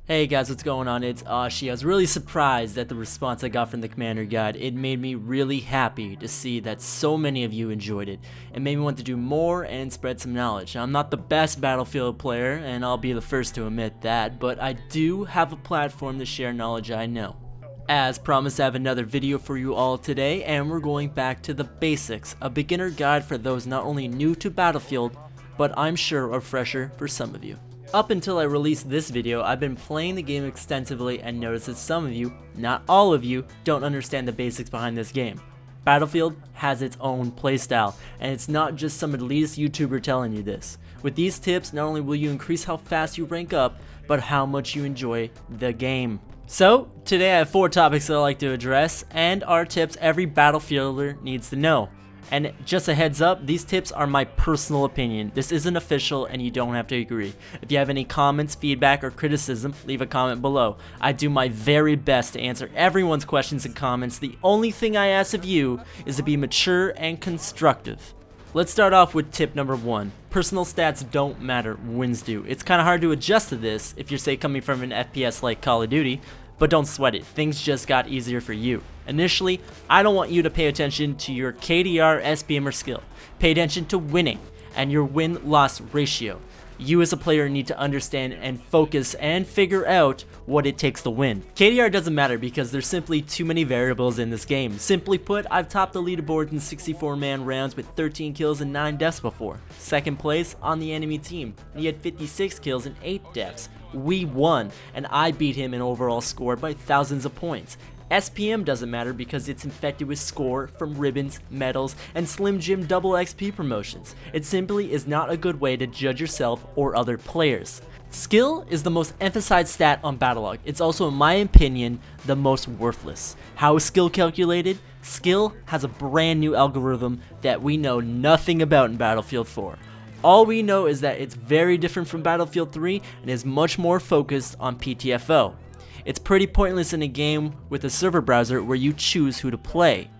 Hey guys, what's going on? It's Ashi. I was really surprised at the response I got from the Commander Guide. It made me really happy to see that so many of you enjoyed it. It made me want to do more and spread some knowledge. Now, I'm not the best Battlefield player, and I'll be the first to admit that, but I do have a platform to share knowledge I know. As promised, I have another video for you all today, and we're going back to the basics, a beginner guide for those not only new to Battlefield, but I'm sure a refresher for some of you. Up until I released this video, I've been playing the game extensively and noticed that some of you, not all of you, don't understand the basics behind this game. Battlefield has its own playstyle, and it's not just some elitist YouTuber telling you this. With these tips, not only will you increase how fast you rank up, but how much you enjoy the game. So, today I have 4 topics that I'd like to address, and are tips every Battlefielder needs to know. And just a heads up, these tips are my personal opinion. This isn't official and you don't have to agree. If you have any comments, feedback, or criticism, leave a comment below. I do my very best to answer everyone's questions and comments. The only thing I ask of you is to be mature and constructive. Let's start off with tip number 1. Personal stats don't matter, wins do. It's kind of hard to adjust to this if you're, say, coming from an FPS like Call of Duty, but don't sweat it, things just got easier for you. Initially, I don't want you to pay attention to your KDR, SPM, or skill. Pay attention to winning and your win-loss ratio. You as a player need to understand and focus and figure out what it takes to win. KDR doesn't matter because there's simply too many variables in this game. Simply put, I've topped the leaderboard in 64-man rounds with 13 kills and 9 deaths before. Second place on the enemy team. He had 56 kills and 8 deaths. We won, and I beat him in overall score by thousands of points. SPM doesn't matter because it's infected with score from ribbons, medals, and Slim Jim double XP promotions. It simply is not a good way to judge yourself or other players. Skill is the most emphasized stat on Battlelog. It's also, in my opinion, the most worthless. How is skill calculated? Skill has a brand new algorithm that we know nothing about in Battlefield 4. All we know is that it's very different from Battlefield 3 and is much more focused on PTFO. It's pretty pointless in a game with a server browser where you choose who to play.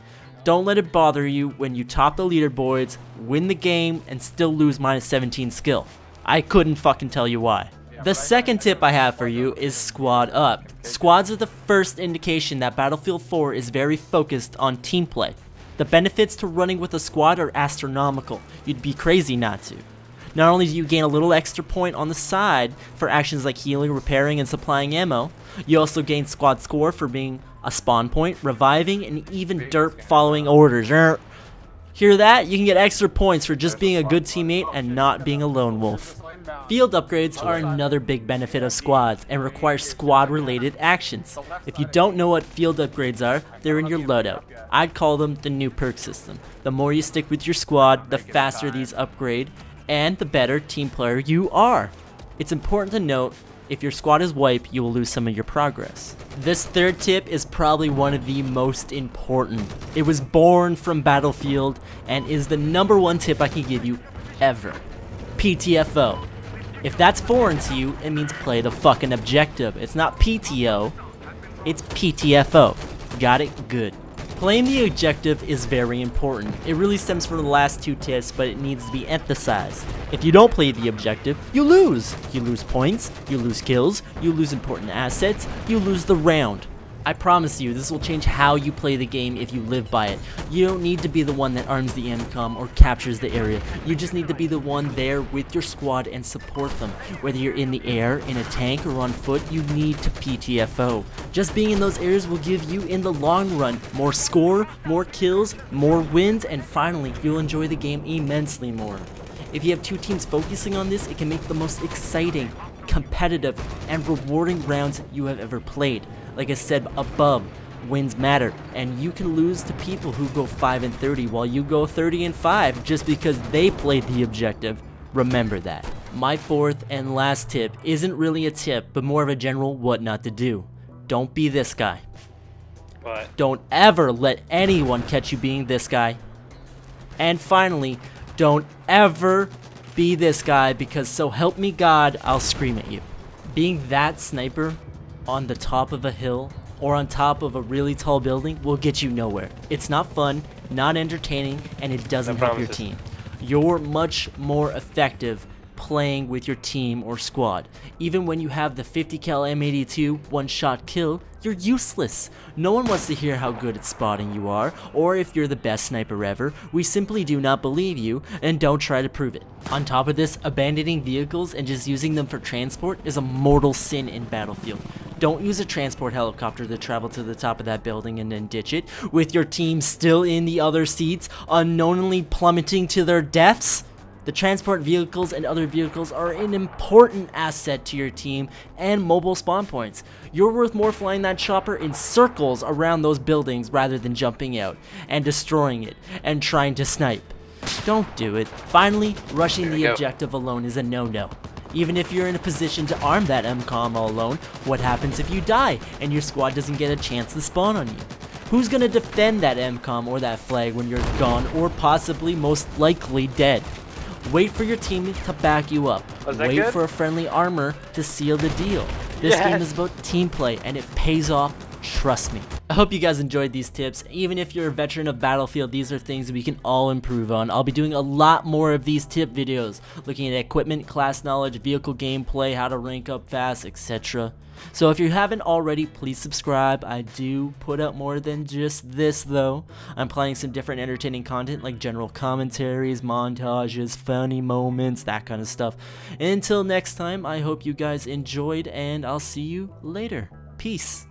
Don't let it bother you when you top the leaderboards, win the game, and still lose minus 17 skill. I couldn't fucking tell you why. The second tip I have for you is squad up. Squads are the first indication that Battlefield 4 is very focused on team play. The benefits to running with a squad are astronomical. You'd be crazy not to. Not only do you gain a little extra point on the side for actions like healing, repairing, and supplying ammo, you also gain squad score for being a spawn point, reviving, and even derp following orders. Hear that? You can get extra points for just being a good teammate and not being a lone wolf. Field upgrades are another big benefit of squads and require squad-related actions. If you don't know what field upgrades are, they're in your loadout. I'd call them the new perk system. The more you stick with your squad, the faster these upgrade, and the better team player you are. It's important to note, if your squad is wiped, you will lose some of your progress. This third tip is probably one of the most important. It was born from Battlefield and is the #1 tip I can give you ever. PTFO. If that's foreign to you, it means play the fucking objective. It's not PTO, it's PTFO. Got it? Good. Playing the objective is very important. It really stems from the last 2 tips, but it needs to be emphasized. If you don't play the objective, you lose. You lose points, you lose kills, you lose important assets, you lose the round. I promise you, this will change how you play the game if you live by it. You don't need to be the one that arms the MCOM or captures the area. You just need to be the one there with your squad and support them. Whether you're in the air, in a tank, or on foot, you need to PTFO. Just being in those areas will give you, in the long run, more score, more kills, more wins, and finally, you'll enjoy the game immensely more. If you have 2 teams focusing on this, it can make the most exciting, competitive, and rewarding rounds you have ever played. Like I said above, wins matter, and you can lose to people who go 5-30 while you go 30-5 just because they played the objective. Remember that. My 4th and last tip isn't really a tip, but more of a general what not to do. Don't be this guy. What? Don't ever let anyone catch you being this guy. And finally, don't ever be this guy, because so help me God, I'll scream at you. Being that sniper on the top of a hill or on top of a really tall building will get you nowhere. It's not fun, not entertaining, and it doesn't help your team. You're much more effective playing with your team or squad. Even when you have the 50 cal M82 one-shot kill, you're useless. No one wants to hear how good at spotting you are, or if you're the best sniper ever. We simply do not believe you, and don't try to prove it. On top of this, abandoning vehicles and just using them for transport is a mortal sin in Battlefield. Don't use a transport helicopter to travel to the top of that building and then ditch it, with your team still in the other seats, unknowingly plummeting to their deaths. The transport vehicles and other vehicles are an important asset to your team and mobile spawn points. You're worth more flying that chopper in circles around those buildings rather than jumping out and destroying it and trying to snipe. Don't do it. Finally, rushing the objective alone is a no-no. Even if you're in a position to arm that MCOM all alone, what happens if you die and your squad doesn't get a chance to spawn on you? Who's gonna defend that MCOM or that flag when you're gone or possibly most likely dead? Wait for your team to back you up. Wait for a friendly armor to seal the deal. This game is about team play and it pays off, trust me. I hope you guys enjoyed these tips. Even if you're a veteran of Battlefield, these are things we can all improve on. I'll be doing a lot more of these tip videos, looking at equipment, class knowledge, vehicle gameplay, how to rank up fast, etc. So if you haven't already, please subscribe. I do put out more than just this though. I'm planning some different entertaining content like general commentaries, montages, funny moments, that kind of stuff. Until next time, I hope you guys enjoyed and I'll see you later. Peace.